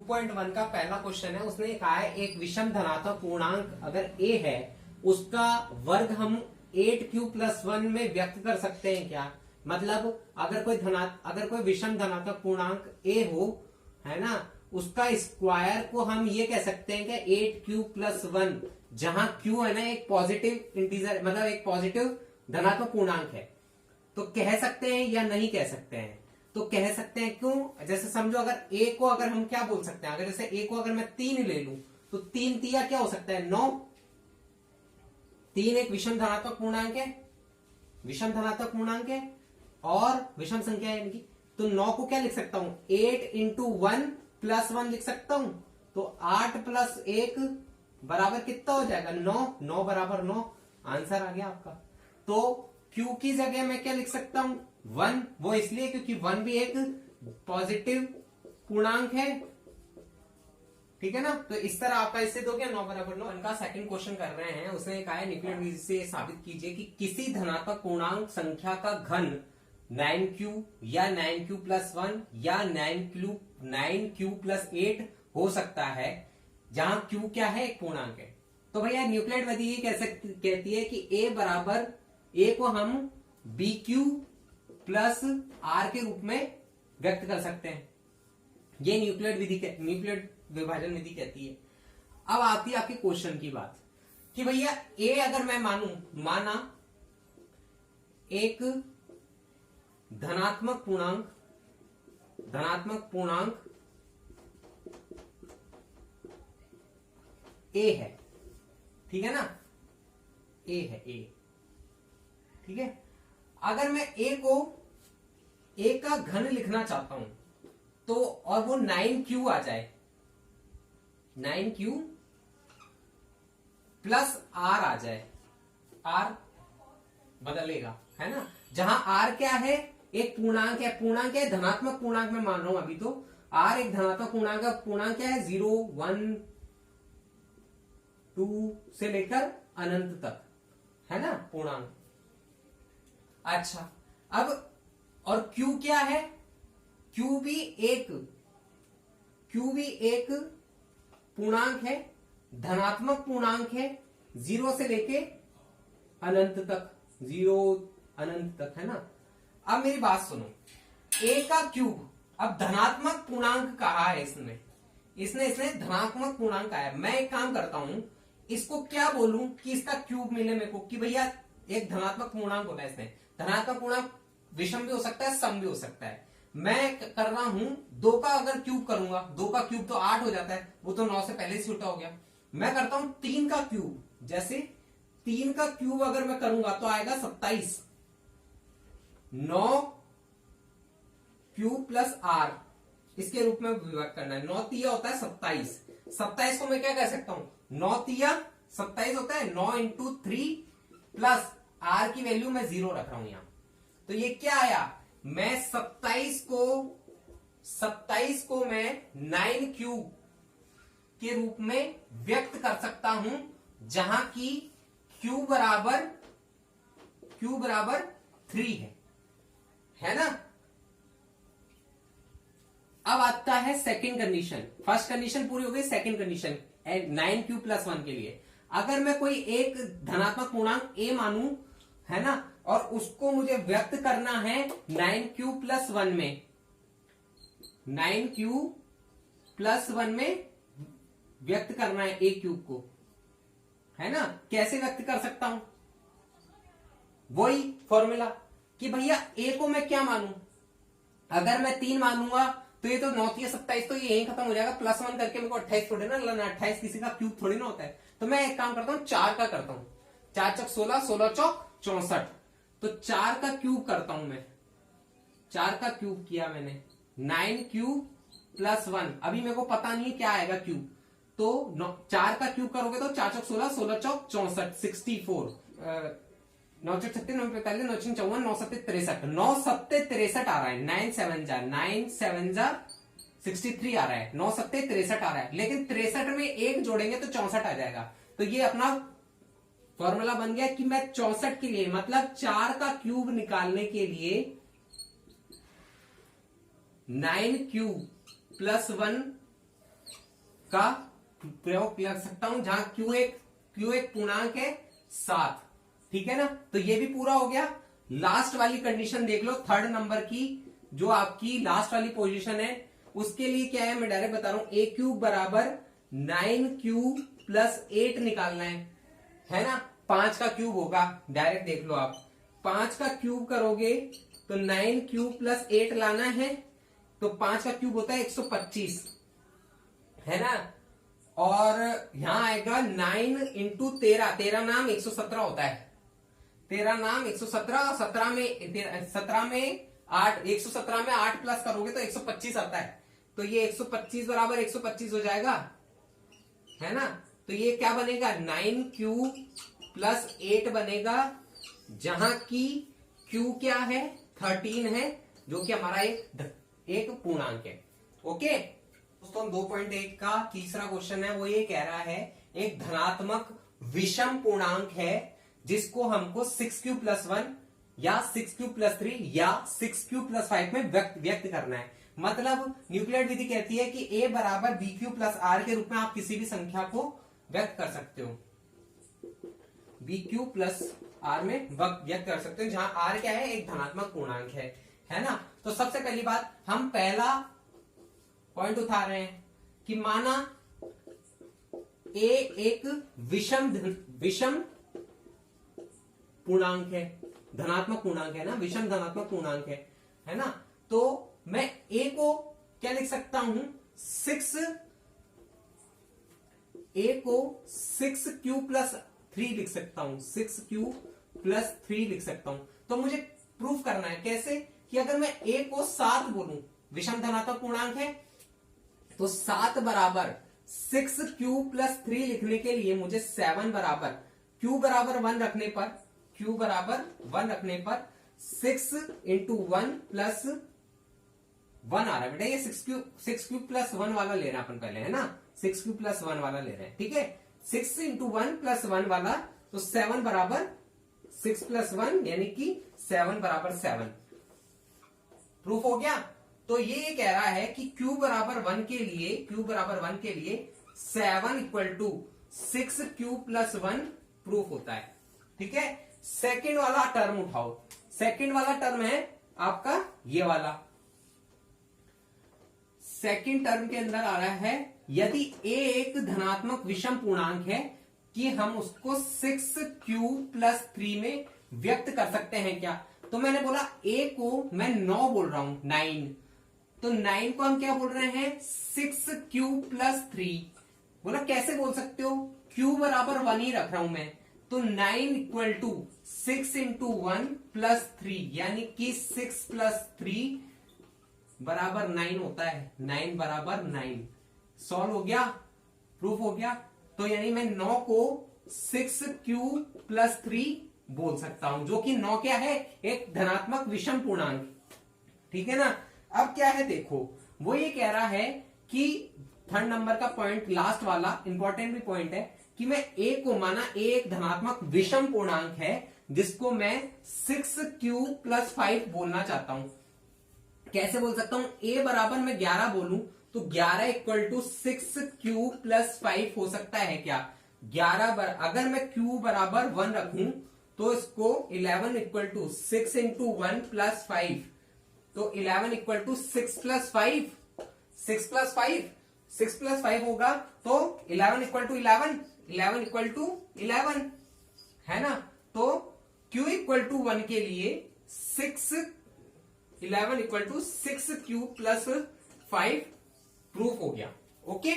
2.1 का पहला क्वेश्चन है। उसने कहा है एक विषम धनात्मक पूर्णांक अगर a है उसका वर्ग हम 8q+1 में व्यक्त कर सकते हैं क्या? मतलब अगर कोई विषम धनात्मक पूर्णांक a हो, है ना, उसका स्क्वायर को हम ये कह सकते हैं कि 8q+1, जहां q है ना एक पॉजिटिव इंटीजर, मतलब एक पॉजिटिव धनात्मक पूर्णांक है। तो कह सकते हैं या नहीं कह सकते हैं? तो कह सकते हैं। क्यों? जैसे समझो अगर a को अगर हम क्या बोल सकते हैं, अगर जैसे a को अगर मैं 3 ले लूं तो 3 तिया क्या हो सकता है? 9। 3 एक विषम धनात्मक पूर्णांक है, विषम धनात्मक पूर्णांक है और विषम संख्या है इनकी। तो 9 को क्या लिख सकता हूं? 8 इंटू 1 प्लस 1 लिख सकता हूं। तो 8 प्लस 1 बराबर कितना हो जाएगा? 9। 9 बराबर 9, आंसर आ गया आपका। तो Q की जगह मैं क्या लिख सकता हूं? 1। वो इसलिए क्योंकि 1 भी एक पॉजिटिव पूर्णांक है, ठीक है ना। तो इस तरह आपका इससे दोगे 9 बराबर 9। इनका सेकंड क्वेश्चन कर रहे हैं। उसने कहा है न्यूक्लियर विधि से साबित कीजिए कि किसी धनात्मक पूर्णांक संख्या का घन 9q या 9q+1 या 9q+8 हो सकता है, जहां q क्या है? एक पूर्णांक है। तो भैया न्यूक्लियर विधि ये कहती है कि a को हम bq प्लस r के रूप में व्यक्त कर सकते हैं। ये न्यूक्लियर विभाजन विधि कहती है। अब आती है आपके क्वेश्चन की बात कि भैया a अगर मैं माना एक धनात्मक पूर्णांक a है, ठीक है ना, a है, a, ठीक है। अगर मैं a का घन लिखना चाहता हूं तो, और वो 9q आ जाए, 9q प्लस r आ जाए, r बदलेगा, है ना। जहां r क्या है? एक पूर्णांक है। पूर्णांक है, धनात्मक पूर्णांक में मान रहा हूं अभी तो। r एक धनात्मक पूर्णांक है। पूर्णांक क्या है? 0, 1, 2 से लेकर अनंत तक, है ना पूर्णांक। अच्छा, अब और q क्या है? q भी एक पूर्णांक है, धनात्मक पूर्णांक है, 0 से लेके अनंत तक, 0 अनंत तक, है ना। अब मेरी बात सुनो, a का क्यूब, अब धनात्मक पूर्णांक कहा है इसने धनात्मक पूर्णांक कहा है। मैं एक काम करता हूं, इसको क्या बोलूं कि इसका क्यूब मिले मेरे को, कि भैया एक धनात्मक पूर्णांक होता है। इसमें धनात्मक पूर्णांक विषम भी हो सकता है, सम भी हो सकता है। मैं कर रहा हूं 2 का अगर क्यूब करूंगा, 2 का क्यूब तो 8 हो जाता है, वो तो 9 से पहले से छोटा हो गया। मैं करता हूं 3 का क्यूब, जैसे 3 का क्यूब अगर मैं करूंगा तो आएगा 27। 9 क्यूब प्लस r इसके रूप में विभाग करना है। 9 तिया होता है 27। 27 को मैं क्या कह सकता हूं? 9 तिया 27 होता है, 9 इंटू 3 प्लस r की वैल्यू मैं 0 रख रहा हूं यहां। तो ये क्या आया? मैं 27 को मैं 9q के रूप में व्यक्त कर सकता हूं, जहां की q बराबर 3 है ना। अब आता है सेकंड कंडीशन। फर्स्ट कंडीशन पूरी हो गई, सेकंड कंडीशन 9q+1 के लिए। अगर मैं कोई एक धनात्मक पूर्णांक a मानूं, है ना, और उसको मुझे व्यक्त करना है 9q+1 में, 9q+1 में व्यक्त करना है a क्यूब को, है ना। कैसे व्यक्त कर सकता हूं? वही फॉर्मूला कि भैया a को मैं क्या मानूं? अगर मैं 3 मानूंगा तो ये तो 9 तिया 27, तो ये यहीं खत्म हो जाएगा। +1 करके मेरे को 28 थोड़े ना लाना, 28 किसी का क्यूब थोड़ी ना होता है। तो मैं एक काम करता हूं, 4 का करता हूं। 4 चौक 16, 16 चौक 64। तो 4 का क्यूब करता हूं मैं। 4 का क्यूब किया मैंने, 9q+1। अभी मेरे को पता नहीं क्या आएगा क्यूब, तो 4 का क्यूब करोगे तो 4 चौक 16, 16 चौक 64, 64, 9 चौक 36, 9 45, 9 चौक 54, 9 सत्ते 63, 9 सत्ते 63 आ रहा है। 9 7 जा 63 आ रहा है, 9 सत्ते 63 आ रहा है। लेकिन 63 में 1 जोड़ेंगे तो 64 आ जाएगा। तो ये अपना फॉर्मूला बन गया कि मैं 64 के लिए, मतलब 4 का क्यूब निकालने के लिए 9q+1 का प्रयोग कर सकता हूं, जहां क्यू एक पूर्णांक है 7। ठीक है ना, तो ये भी पूरा हो गया। लास्ट वाली कंडीशन देख लो, थर्ड नंबर की जो आपकी लास्ट वाली पोजीशन है, उसके लिए क्या है मैं डायरेक्ट बता रहा हूं, ए क्यूब बराबर 9q प्लस 8 निकालना है ना। 5 का क्यूब होगा, डायरेक्ट देख लो आप, 5 का क्यूब करोगे तो 9q प्लस 8 लाना है, तो 5 का क्यूब होता है 125, है ना। और यहां आएगा 9 इंटू 13, 13 नाम 117 होता है, 13 नाम 117, 17 में 8, 117 में 8 प्लस करोगे तो 125 आता है, तो ये 125 बराबर 125 हो जाएगा, है ना। तो ये क्या बनेगा, 9q प्लस 8 बनेगा, जहां की q क्या है 13 है, जो कि हमारा एक पूर्णांक है। ओके दोस्तों, 2.1 का तीसरा क्वेश्चन है, वो ये कह रहा है एक धनात्मक विषम पूर्णांक है जिसको हमको 6q प्लस 1 या 6q प्लस 3 या 6q प्लस 5 में व्यक्त करना है। मतलब न्यूक्लियर विधि कहती है कि a बराबर bq प्लस r के रूप में आप किसी भी संख्या को व्यक्त कर सकते हो, bq प्लस r में व्यक्त कर सकते हो, जहां r क्या है, एक धनात्मक पूर्णांक है ना। तो सबसे पहली बात, हम पहला पॉइंट उठा रहे हैं कि माना a एक विषम पूर्णांक है, धनात्मक पूर्णांक है ना, विषम धनात्मक पूर्णांक है ना। तो मैं a को क्या लिख सकता हूं, 6q प्लस 3 लिख सकता हूं, 6q प्लस 3 लिख सकता हूं। तो मुझे प्रूफ करना है कैसे, कि अगर मैं a को 7 बोलूं, विषम धनात्मक पूर्णांक है, तो 7 बराबर 6q प्लस 3 लिखने के लिए मुझे 7 बराबर q बराबर 1 रखने पर, q बराबर 1 रखने पर 6 इंटू 1 प्लस 1 आ रहा है बेटा, ये 6q प्लस 1 वाला ले रहे हैं अपन पहले, है ना, 6q प्लस 1 वाला ले रहे हैं, ठीक है। 6 इंटू 1 प्लस 1 वाला, तो 7 बराबर 6 प्लस 1 यानी कि 7 बराबर 7। प्रूफ हो गया। तो ये कह रहा है कि q बराबर 1 के लिए 7 equal to 6q plus 1 proof होता है, ठीक है। सेकंड वाला टर्म उठाओ, सेकंड वाला टर्म है आपका ये वाला, सेकंड टर्म के अंदर आ रहा है, यदि a एक धनात्मक विषम पूर्णांक है कि हम उसको 6q प्लस 3 में व्यक्त कर सकते हैं क्या। तो मैंने बोला a को मैं 9 बोल रहा हूं, 9, तो 9 को हम क्या बोल रहे हैं, 6q प्लस 3। बोला कैसे बोल सकते हो, q बराबर 1 ही रख रहा हूं मैं, तो 9 इक्वल टू 6 इंटू 1 प्लस 3, यानी कि 6 प्लस 3 बराबर 9 होता है, 9 बराबर 9। सॉल्व हो गया, प्रूफ हो गया। तो यानी मैं 9 को 6q प्लस 3 बोल सकता हूं, जो कि 9 क्या है, एक धनात्मक विषम पूर्णांक, ठीक है ना। अब क्या है देखो, वो ये कह रहा है कि थर्ड नंबर का पॉइंट, लास्ट वाला इंपॉर्टेंट भी पॉइंट है, कि मैं a को माना a एक धनात्मक विषम पूर्णांक है जिसको मैं 6q प्लस 5 बोलना चाहता हूं। कैसे बोल सकता हूं, a बराबर मैं 11 बोलूं तो 11 इक्वल टू 6q प्लस 5 हो सकता है क्या। 11 अगर मैं q बराबर 1 रखूं तो इसको 11 इक्वल टू 6 इंटू 1 प्लस 5, तो 11 equal to 6 plus 5, 6 plus 5, 6 plus 5 होगा, तो 11 इक्वल टू 11, 11 इक्वल टू 11, है ना। तो q इक्वल टू 1 के लिए 11 equal to 6q plus 5 proof हो गया। ओके।